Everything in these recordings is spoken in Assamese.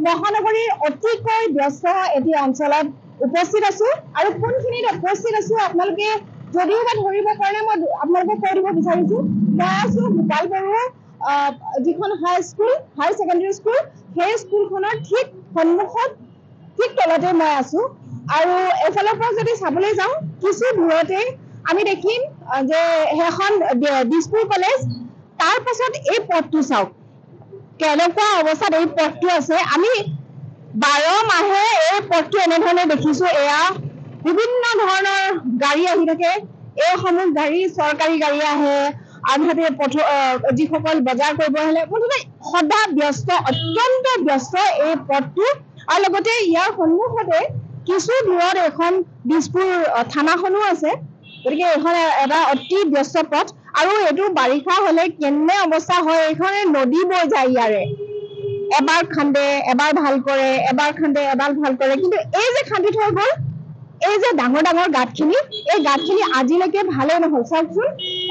মহানগৰীৰ অতিকৈ ব্যস্ত এটি অঞ্চলত উপস্থিত আছো আৰু কোনখিনিত উপস্থিত আছো আপোনালোকে যদিও বা ধৰিব পৰা নাই মই আপোনালোকক কৈ দিব বিচাৰিছো মই আছো গোপাল বৰুৱা যিখন হাই ছেকেণ্ডেৰী স্কুল সেই স্কুলখনৰ ঠিক সন্মুখত ঠিক তলতে মই আছো আৰু এফালৰ পৰা যদি চাবলৈ যাওঁ কিছু দূৰতে আমি দেখিম যে সেইখন দিছপুৰ কলেজ তাৰ পাছত এই পথটো চাওক কেনেকুৱা অৱস্থাত এই পথটো আছে আমি 12 মাহে এই পথটো এনেধৰণে দেখিছো এয়া বিভিন্ন ধৰণৰ গাড়ী আহি থাকে এই সমূহ গাড়ী চৰকাৰী গাড়ী আহে আনহাতে যিসকল বজাৰ কৰিব আহিলে মুঠতে সদা ব্যস্ত অত্যন্ত ব্যস্ত এই পথটো আৰু লগতে ইয়াৰ সন্মুখতে কিছু দূৰত এখন দিছপুৰ থানাখনো আছে গতিকে এখন এটা অতি ব্যস্ত পথ আৰু এইটো বাৰিষা হলে কেনে অৱস্থা হয় এইখনে নদী বৈ যায় ইয়াৰে এবাৰ খান্দে এবাৰ ভাল কৰে এবাৰ খান্দে এবাৰ ভাল কৰে কিন্তু এই যে খান্দি থৈ গ'ল এই যে ডাঙৰ ডাঙৰ গাঁতখিনি এই গাঁতখিনি আজিলৈকে ভালে নহল চাওকচোন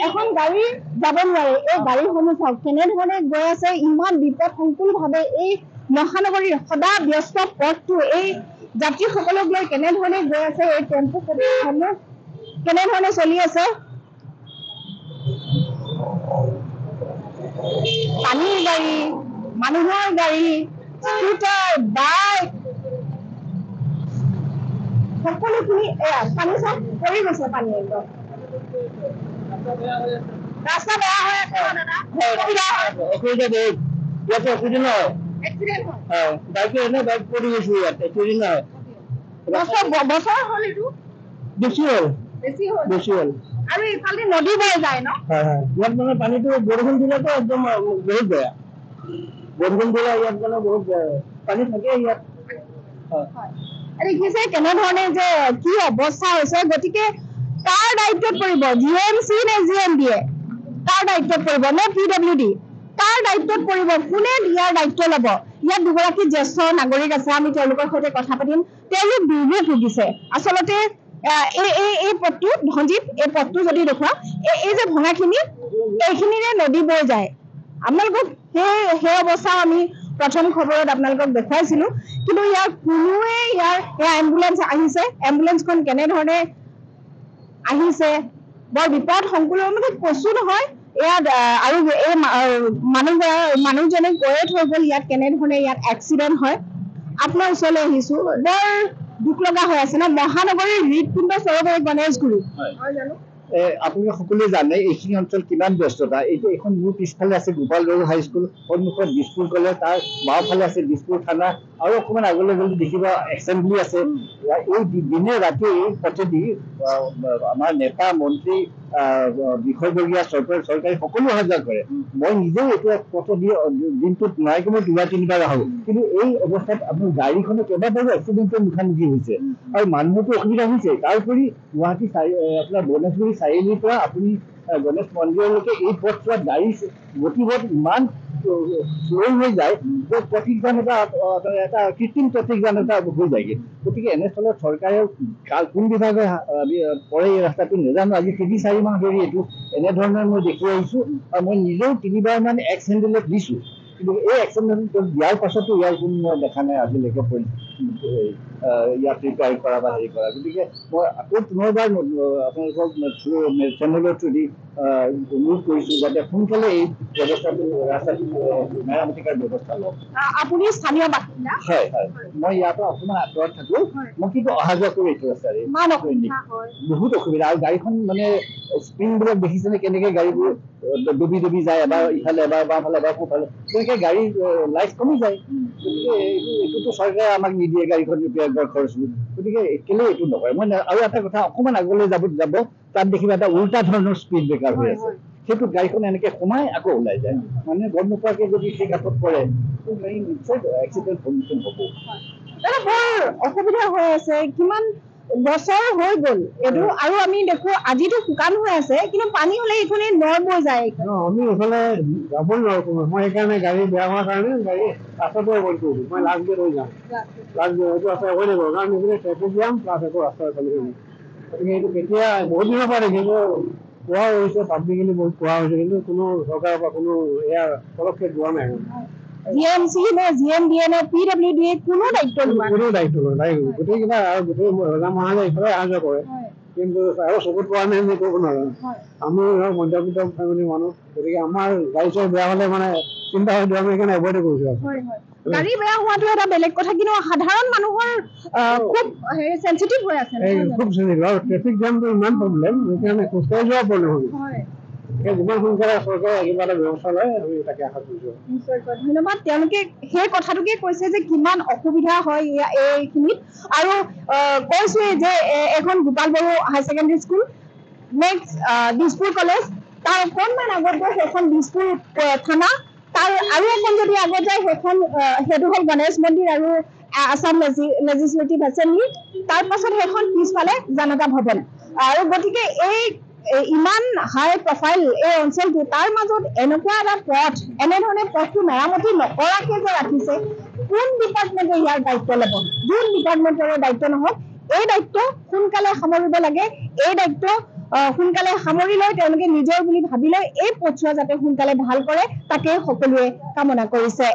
এখন গাড়ী যাব নোৱাৰে এই গাড়ীসমূহ চাওক কেনেধৰণে গৈ আছে ইমান বিপদ সংকুলভাৱে এই মহানগৰীৰ সদা ব্যস্ত পথটো এই যাত্ৰীসকলক লৈ কেনেধৰণে গৈ আছে এই টেম্পুসমূহ কেনেধৰণে চলি আছে পানীৰ গাড়ী মানুহৰ গাড়ী স্কুটাৰ বাইক সকলোখিনি পানী চব পৰি গৈছে পানী একদম ৰাস্তা বেয়া হৈ আছে অসুবিধা বহুত ইয়াতে অসুবিধা নহয় এক্সিডেণ্ট হয় বাইকে এনে বাইক পৰি গৈছে ইয়াত এক্সিডেণ্ট নহয় বছৰ হ'ল এইটো বেছি হ'ল আৰু ইফালে নদী বৈ যায় ন ইয়াত মানে পানীটো বৰষুণ দিলেতো একদম বহুত বেয়া বৰষুণ দিলে ইয়াত মানে বহুত পানী থাকে ইয়াত দেখিছে কেনেধৰণে যে কি অৱস্থা হৈছে গতিকে কাৰ দায়িত্বত পৰিব জিএমচি নে জিএমডিয়ে কাৰ দায়িত্বত পৰিব নে PWD কাৰ দায়িত্বত পৰিব কোনে ইয়াৰ দায়িত্ব ল'ব ইয়াত দুগৰাকী জ্যেষ্ঠ নাগৰিক আছে আমি তেওঁলোকৰ সৈতে কথা পাতিম তেওঁলোক দুৰ্ভোগ ভুগিছে আচলতে এই পথটো ধনজিত এই পথটো যদি দেখুৱা এই যে ভঙাখিনি এইখিনিৰে নদী বৈ যায় আপোনালোকক সেই অৱস্থা আমি প্ৰথম খবৰত আপোনালোকক দেখুৱাইছিলো কিন্তু ইয়াৰ কোনোৱে ইয়াৰ এম্বুলেন্স আহিছে এম্বুলেন্সখন কেনেধৰণে আহিছে বৰ বিপদ সংকুল মানে কৈছো নহয় ইয়াত আৰু এই মানুহজনে গৈয়ে থৈ গ'ল ইয়াত কেনেধৰণে ইয়াত এক্সিডেণ্ট হয় আপোনাৰ ওচৰলৈ আহিছো বৰ দুখ লগা হৈ আছে ন মহানগৰীৰ হৃদপিণ্ড স্বৰূপ গণেশগুৰি হয় জানো আপুনি সকলোৱে জানে এইখিনি অঞ্চল কিমান ব্যস্ততা এইখন মোৰ পিছফালে আছে গোপাল বৰুৱা হাইস্কুল সন্মুখত দিছপুৰ কলেজ তাৰ বাওঁফালে আছে দিছপুৰ থানা আৰু অকণমান আগলৈ গ'লে দেখিবা এছেম্বলি আছে এই দিনে ৰাতি এই পথেদি আমাৰ নেতা মন্ত্ৰী বিষয়ববীয়া চৰকাৰী সকলো অহা যোৱা কৰে মই নিজেও এইটো পথেদি দিনটোত নাই কমেও 2-3বাৰ আহোঁ কিন্তু এই অৱস্থাত আপোনাৰ গাড়ীখনে কেইবাবাৰো এক্সিডেণ্টৰ মুখামুখি হৈছে আৰু মানুহতো অসুবিধা হৈছে তাৰোপৰি গুৱাহাটী আপোনাৰ গণেশগুৰি চাৰিআলিৰ পৰা আপুনি গণেশ মন্দিৰলৈকে এই পথছোৱাত গাড়ী গতিপথ ইমান শ্ল' হৈ যায় যে ট্ৰেফিক জাম এটা কৃত্ৰিম ট্ৰেফিক জাম এটা হৈ যায়গৈ গতিকে এনেস্থলত চৰকাৰে কোন বিভাগে পৰে এই ৰাস্তাটো নাজানো আজি 3-4 মাহ ধৰি এইটো এনেধৰণৰ মই দেখি আহিছোঁ আৰু মই নিজেও 3বাৰমান এক্স হেণ্ডেলত দিছোঁ কিন্তু এই এক্স হেণ্ডেলত দিয়াৰ পাছতো ইয়াৰ কোনো মই দেখা নাই আজিলৈকে ইয়াত ৰিপেয়াৰ কৰা বা হেৰি কৰা গতিকে মই আকৌ পুনৰবাৰ আপোনালোকক চেনেলৰ থ্ৰুদি অনুৰোধ কৰিছোঁ যাতে সোনকালে এই ব্যৱস্থাটো ৰাস্তাটো মেৰামতি কৰাৰ ব্যৱস্থা লওক আপুনি স্থানীয় বাসিন্দা হয় মই ইয়াৰ পৰা অকণমান আঁতৰত থাকোঁ মই কিন্তু অহা যোৱা কৰি এইটো ৰাস্তাৰে বহুত অসুবিধা আৰু গাড়ীখন মানে স্প্ৰিংবিলাক দেখিছেনে কেনেকৈ গাড়ীবোৰ ডুবি যায় এবাৰ ইফালে এবাৰ বাওঁফালে এবাৰ সোঁফালে তেনেকৈ গাড়ীৰ লাইফ কমি যায় গতিকে এইটোতো চৰকাৰে আমাক নিদিয়ে গাড়ীখন ৰিপেয়াৰ কৰাৰ খৰচ গতিকে কেলৈ এইটো নকৰে মই আৰু এটা কথা অকণমান আগলৈ যাব তাত দেখিবা এটা উল্টা ধৰণৰ স্পীড ব্ৰেকাৰ হৈ আছে সেইটো গাড়ীখন এনেকৈ সোমাই আকৌ ওলাই যায় মানে গম নোপোৱাকৈ যদি সেই কাষত পৰে নিশ্চয় এক্সিডেণ্ট সন্মুখীন হ'ব বৰ অসুবিধা হৈ আছে কিমান বছৰ হৈ গ'ল এইটো আৰু আমি দেখো আজিতো শুকান হৈ আছে কিন্তু পানী হ'লে এইখনে নৰ বৈ যায় আমি এইফালে যাবই নোৱাৰোঁ মই সেইকাৰণে গাড়ী বেয়া হোৱাৰ কাৰণে গাড়ী ৰাস্তাটো এভইড কৰিছোঁ মই লাষ্ট গেট হৈ যাম লাষ্ট গেট এইটো ৰাস্তা এভইড লাগিব কাৰণ এইফালে ট্ৰেফিক জাম প্লাছ আকৌ ৰাস্তা এফালে গতিকে এইটো কেতিয়া বহুত দিনৰ পৰা দেখিছোঁ কোৱা হৈছে পাব্লিকেলি বহুত কোৱা হৈছে কিন্তু কোনো চৰকাৰৰ পৰা কোনো এয়া পদক্ষেপ লোৱা নাই জিএমচি নে জিএমডিএ নে PWD কোনো দায়িত্ব লোৱা নাই গোটেইকেইটা আৰু গোটেই মহাজা ইফালে অহা যোৱা কৰে কিন্তু আৰু চকুত পৰা নাই আমি ক'ব নোৱাৰো আমি মধ্যবিত্ত ফেমিলি মানুহ গতিকে আমাৰ গাড়ী চাড়ী বেয়া হ'লে মানে চিন্তা হয় আমি সেইকাৰণে এভইডে কৰিছো গাড়ী বেয়া হোৱাটো এটা বেলেগ কথা কিন্তু সাধাৰণ মানুহৰ খুব সেনচিটিভ হৈ আছে খুব চেনচিটিভ আৰু ট্ৰেফিক জামটো ইমান প্ৰব্লেম সেইকাৰণে খোজকাঢ়ি যোৱা প্ৰব্লেম হয় যিমান সোনকালে চৰকাৰে কিবা এটা ব্যৱস্থা লয় আমি তাকে আশা কৰিছো ধন্যবাদ তেওঁলোকে সেই কথাটোকে কৈছে যে কিমান অসুবিধা হয় এইখিনিত আৰু কৈছোৱে যে এখন Gopal Boro high secondary school next Dispur college তাৰ অকণমান আগত গৈ সেইখন দিছপুৰ থানা তাৰ আৰু এখন যদি আগত যায় সেইটো হ'ল গণেশ মন্দিৰ আৰু আসাম লেজিছলেটিভ এছেম্বলি তাৰ পাছত সেইখন পিছফালে জনতা ভৱন আৰু গতিকে এই ইমান হাই প্ৰফাইল এই অঞ্চলটো তাৰ মাজত এনেকুৱা এটা পথ এনেধৰণে পথটো মেৰামতি নকৰাকে যে ৰাখিছে কোন ডিপাৰ্টমেণ্টে ইয়াৰ দায়িত্ব ল'ব যোন ডিপাৰ্টমেণ্টৰে দায়িত্ব নহওক এই দায়িত্ব সোনকালে সামৰিব লাগে এই দায়িত্ব সোনকালে সামৰি লৈ তেওঁলোকে নিজৰ বুলি ভাবি লৈ এই পথছোৱা যাতে সোনকালে ভাল কৰে তাকে সকলোৱে কামনা কৰিছে